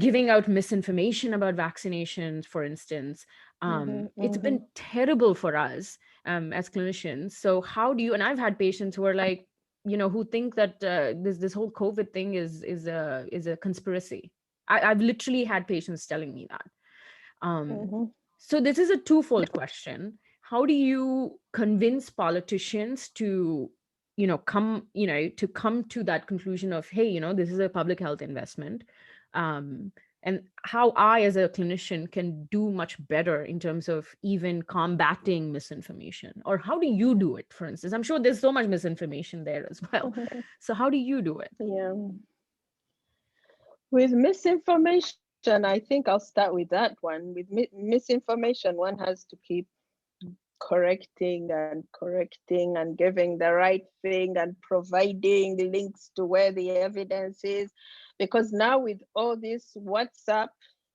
giving out misinformation about vaccinations, for instance. Mhm. It's been Mhm. terrible for us, as clinicians. So how do you, and I've had patients who are like, who think that this whole COVID thing is a conspiracy. I've literally had patients telling me that. um, Mhm. so this is a twofold question. How do you convince politicians to come to that conclusion of, hey, this is a public health investment, um, and how I as a clinician can do much better in terms of even combating misinformation. Or how do you do it, for instance? I'm sure there's so much misinformation there as well. So how do you do it? Yeah. With misinformation, I think I'll start with that one. With misinformation, one has to keep correcting and giving the right thing and providing links to where the evidence is. Because now with all this WhatsApp,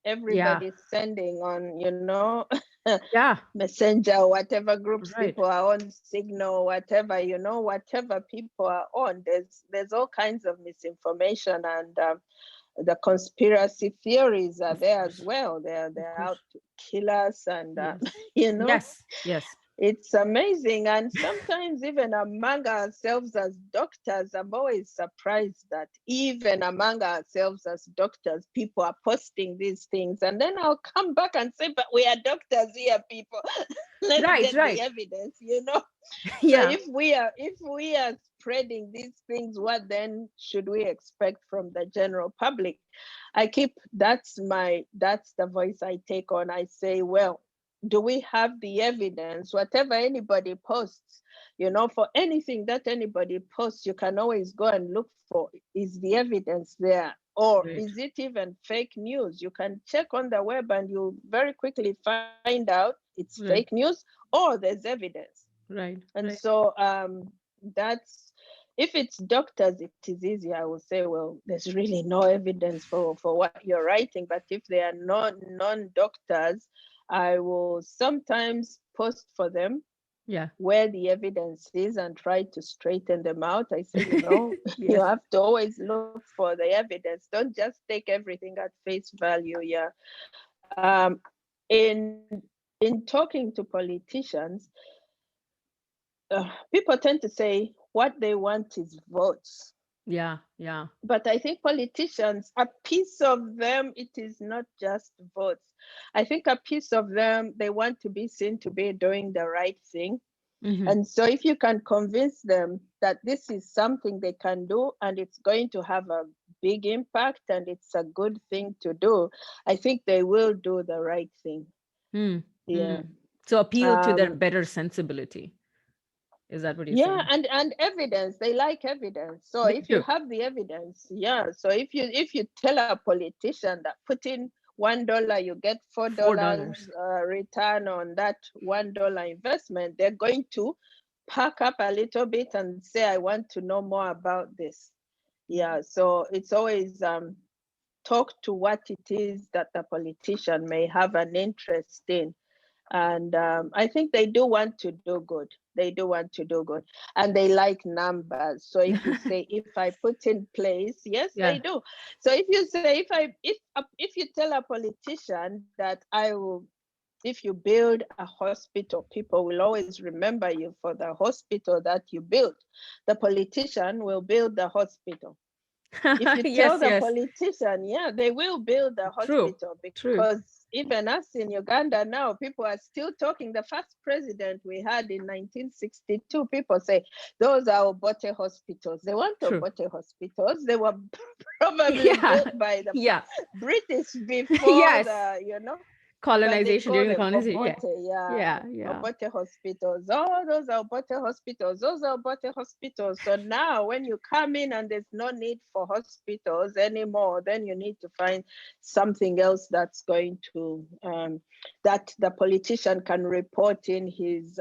Yeah. everybody's sending on, you know, Yeah. Messenger, whatever groups Right. people are on, Signal, whatever, you know, whatever people are on, there's all kinds of misinformation, and the conspiracy theories are Of there as course. well. Of They're out course. to kill us, and Yes. you know, Yes. Yes. it's amazing. And sometimes even among ourselves as doctors, I'm always surprised that even among ourselves as doctors, people are posting these things. And then I'll come back and say, but we are doctors here, people. Let's Right. get the Right. evidence, you know. So Yeah. if we are spreading these things, what then should we expect from the general public? That's the voice I take on. I say, well, do we have the evidence? Whatever anybody posts, you know, for anything that anybody posts, you can always go and look for, is the evidence there? Or Right. is it even fake news? You can check on the web and you very quickly find out it's fake Right. news or there's evidence. Right. And Right. so that's, if it's doctors, it is easy. I will say, well, there's really no evidence for what you're writing. But if they are not non-doctors, I will sometimes post for them Yeah. where the evidence is and try to straighten them out. I say, you know, you Yes. have to always look for the evidence. Don't just take everything at face value. Yeah. Um, in talking to politicians, people tend to say what they want is votes. Yeah. Yeah. But I think politicians, a piece of them, it is not just votes. I think a piece of them, they want to be seen to be doing the right thing. Mm-hmm. And so if you can convince them that this is something they can do and it's going to have a big impact and it's a good thing to do, I think they will do the right thing. Mm. Yeah. Mm. So appeal to their Um, better sensibility. Is that what you're yeah, saying? and evidence, they like evidence. So They if you do. have the evidence, yeah, so if you tell a politician that put in $1 you get four $4. dollars return on that $1 investment, they're going to pack up a little bit and say, I want to know more about this. Yeah, so it's always talk to what it is that the politician may have an interest in. And I think they do want to do good. They do want to do good, and they like numbers. So if you say, if I put in place, yes, they Yeah. do. So if you say, if you tell a politician that I will, if you build a hospital, people will always remember you for the hospital that you built. The politician will build the hospital. If you tell Yes. the Yes. politician, yeah, they will build a True. hospital, True. because even us in Uganda now, people are still talking. The first president we had in 1962, people say, those are Obote hospitals. They weren't True. Obote hospitals. They were probably Yeah. built by the Yeah. British before Yes. the, you know, but they Colonization, call during the them colonization. Yeah. Obote, yeah, Yeah. Yeah. Obote hospitals. Oh, those are Obote hospitals. Those are Obote hospitals. So now, when you come in and there's no need for hospitals anymore, then you need to find something else that's going to that the politician can report in his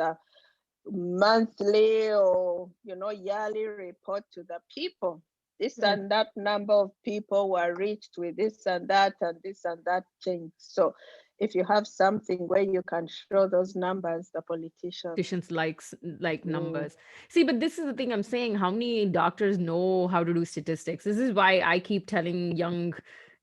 monthly or yearly report to the people. This Right. and that number of people were reached with this and that, and this and that changed. So if you have something where you can show those numbers, the politicians. Politicians like Mm. numbers. See, but this is the thing I'm saying. How many doctors know how to do statistics? This is why I keep telling young,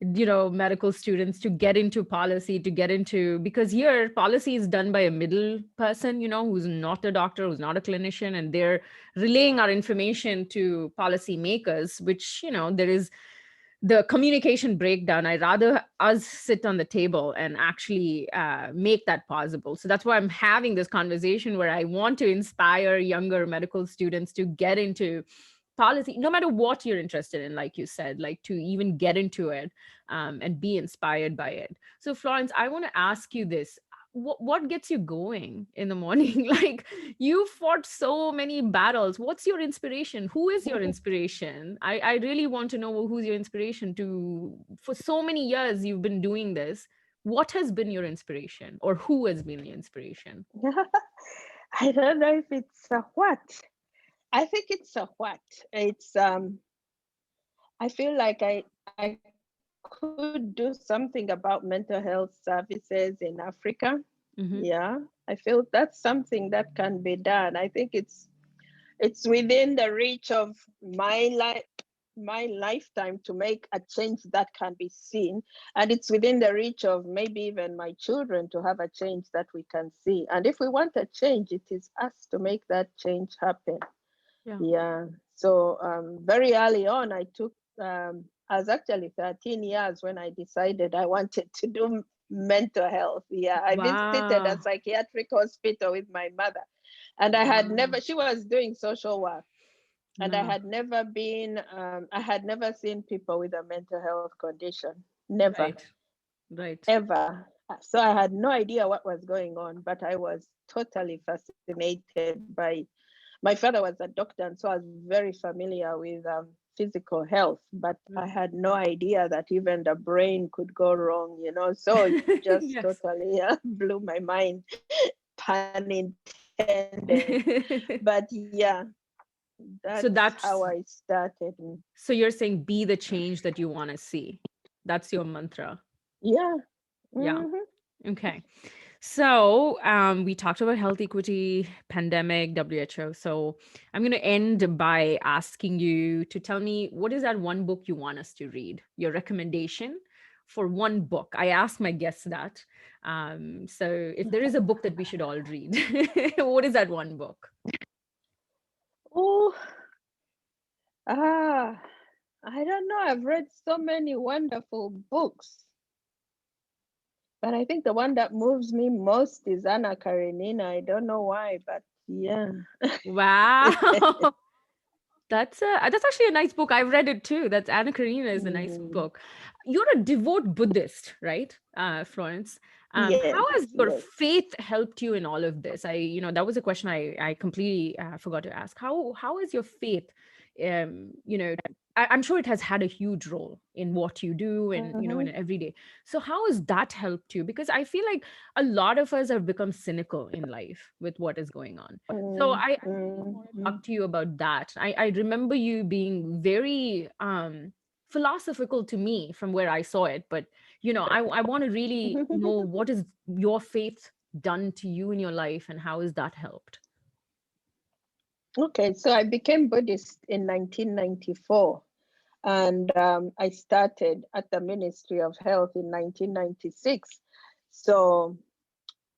medical students to get into policy, to get into, because here policy is done by a middle person, who's not a doctor, who's not a clinician, and they're relaying our information to policy makers, which, there is the communication breakdown. I rather us sit on the table and actually make that possible. So that's why I'm having this conversation, where I want to inspire younger medical students to get into policy, no matter what you're interested in, like you said, like to even get into it, and be inspired by it. So Florence, I want to ask you this. What gets you going in the morning? Like, you fought so many battles. What's your inspiration? Who is your inspiration? I really want to know who's your inspiration. To For so many years you've been doing this, what has been your inspiration, or who has been your inspiration? I don't know if it's a what. I think it's a what. It's I feel like I could do something about mental health services in Africa. Mm-hmm. Yeah, I feel that's something that can be done. I think it's within the reach of my lifetime to make a change that can be seen, and it's within the reach of maybe even my children to have a change that we can see. And if we want a change, it is us to make that change happen. Yeah. Yeah. So very early on, I was actually 13 years when I decided I wanted to do mental health. Yeah. I visited a Wow. psychiatric hospital with my mother, and Wow. she was doing social work, and No. I had never seen people with a mental health condition. Never, Right. Right. ever. So I had no idea what was going on, but I was totally fascinated by. My father was a doctor, and so I was very familiar with physical health, but I Right. had no idea that even the brain could go wrong, you know. So it just Yes. totally blew my mind, pun intended. But yeah, that's So how I that's started. so you're saying be the change that you want to see. That's your mantra. Yeah. Yeah. Hmm. Okay. So we talked about health equity, pandemic, WHO. So I'm going to end by asking you to tell me, what is that one book you want us to read? Your recommendation for one book. I ask my guests that. So if there is a book that we should all read, what is that one book? Oh, ah, I don't know. I've read so many wonderful books. But I think the one that moves me most is Anna Karenina. I don't know why, but yeah. Wow. That's actually a nice book. I've read it too. That's Anna Karenina is a nice Mm, book. You're a devout Buddhist, right, Florence? yes, How has your yes. faith helped you in all of this? That was a question I completely forgot to ask. How has your faith, I'm sure it has had a huge role in what you do and Mm-hmm, in every day. So how has that helped you? Because I feel like a lot of us have become cynical in life with what is going on. So mm, I mm, talk mm. to you about that. I remember you being very philosophical to me from where I saw it, but I want to really know what is your faith done to you in your life and how has that helped? Okay, so I became Buddhist in 1994, and I started at the Ministry of Health in 1996. So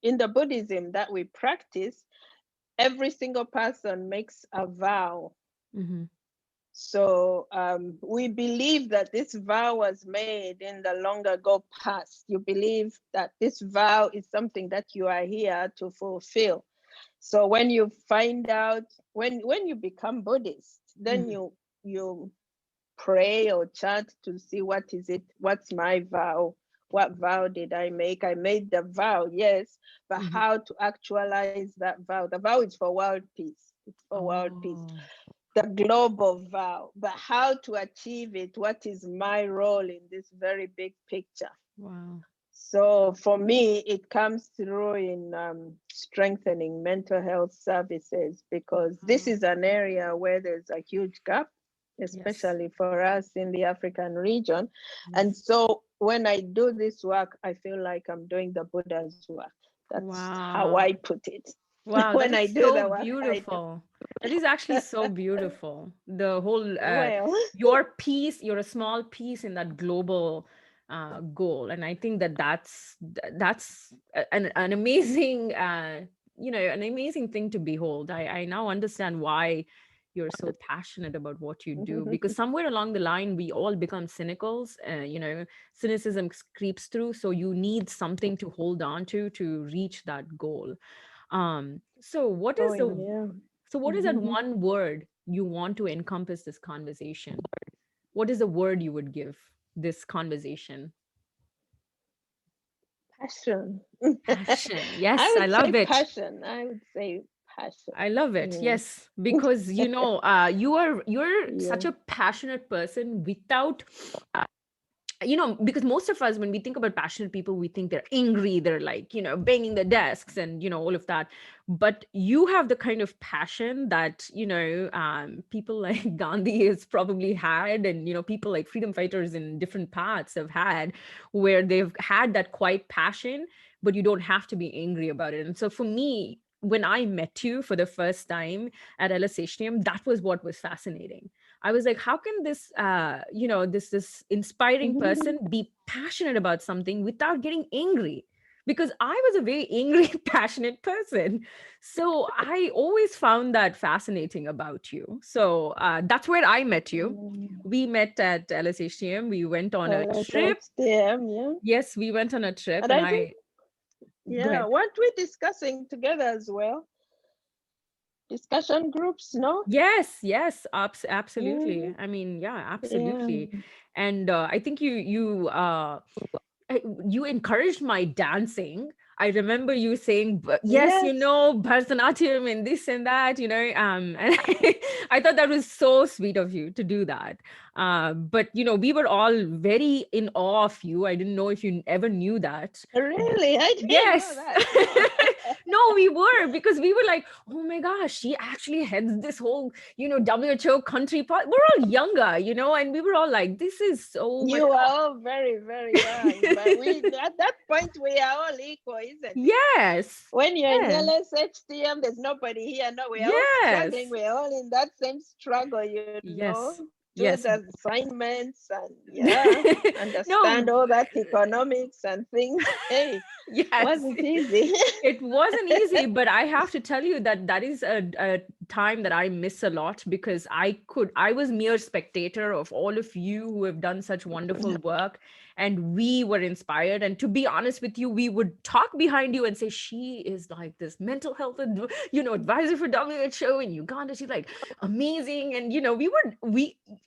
in the Buddhism that we practice, every single person makes a vow. Hmm. So we believe that this vow was made in the long ago past. You believe that this vow is something that you are here to fulfill. So when you find out, when you become Buddhist, then Hmm. you pray or chant to see what's my vow, what vow did I make. I made the vow, yes, but Hmm. how to actualize that vow? The vow is for world peace. It's for world peace, Oh, the global vow, but how to achieve it? What is my role in this very big picture? wow. So for me, it comes through in strengthening mental health services, because this Wow. is an area where there's a huge gap, Yes. especially for us in the African region. And Yes. so when I do this work, I feel like I'm doing the Buddha's work. That's how I Wow. put it. Wow, that When is I do so the work I do. beautiful. That is actually so beautiful. The whole Well, your piece, you're a small piece in that global goal, and I think that's an amazing an amazing thing to behold. I now understand why you're so passionate about what you do, because somewhere along the line we all become cynicals. Cynicism creeps through, so you need something to hold on to reach that goal. So what is going, the yeah. so what is that one word you want to encompass this conversation, what is the word you would give this conversation? Passion. Passion. I Yes, I would say love it. passion. I would say passion. I love it. Mm. Yes, because you're such Yeah. a passionate person without because most of us, when we think about passionate people, we think they're angry, they're like, banging the desks and, all of that. But you have the kind of passion that, people like Gandhi has probably had, and, people like freedom fighters in different paths have had, where they've had that quiet passion, but you don't have to be angry about it. And so for me, when I met you for the first time at LSHTM, that was what was fascinating. I was like, how can this, this inspiring person be passionate about something without getting angry? Because I was a very angry, passionate person. So I always found that fascinating about you. So that's where I met you. Mm. We met at LSHTM. We went on a trip. LSHTM, yeah. Yes, we went on a trip, And and I think, I go yeah, ahead. weren't we discussing together as well? Discussion groups, no? Yes, yes, Mm, absolutely. I mean, yeah, yeah. absolutely. And I think you encouraged my dancing. I remember you saying, yes, Yes. Bharatanatyam and this and that, and I thought that was so sweet of you to do that. But, we were all very in awe of you. I didn't know if you ever knew that. Really? I didn't know Yes. that. No. No, we were, because we were like, oh my gosh, she actually heads this whole, WHO country. We're all younger, and we were all like, this is so much. You are all very, very young, but we at that point we are all equal, isn't it? Yes. When you're in Yeah. LSHTM, there's nobody here. No, we're all struggling. Yes. We're all in that same struggle, Yes. do the Yes. assignments and yeah, understand No. all that economics and things. Hey, Yes. wasn't easy. It wasn't easy, but I have to tell you that that is a time that I miss a lot, because I was mere spectator of all of you who have done such wonderful work, and we were inspired. And to be honest with you, we would talk behind you and say, she is like this mental health advisor for WHO in Uganda. She's like amazing. And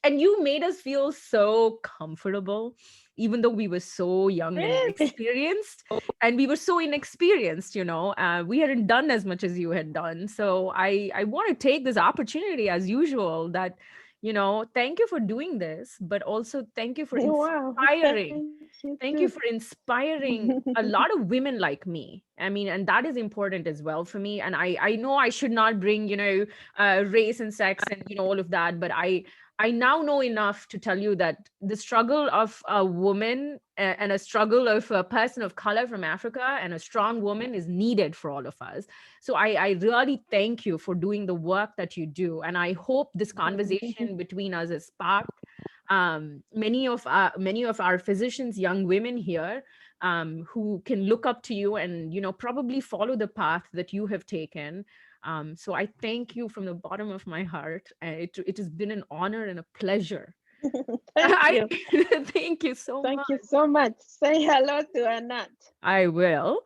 and you made us feel so comfortable, even though we were so young and Really? inexperienced, and we were so inexperienced. We hadn't done as much as you had done. So I want to take this opportunity, as usual, that thank you for doing this, but also thank you for Wow, inspiring. thank you too. Thank you for inspiring a lot of women like me. I mean, and that is important as well for me. And I know I should not bring race and sex and all of that, but I now know enough to tell you that the struggle of a woman and a struggle of a person of color from Africa and a strong woman is needed for all of us. So I really thank you for doing the work that you do. And I hope this conversation between us has sparked many of our physicians, young women here, who can look up to you and probably follow the path that you have taken. So I thank you from the bottom of my heart. It has been an honor and a pleasure. Thank I you. thank you so Thank much. you so much. Say hello to Anat. I will.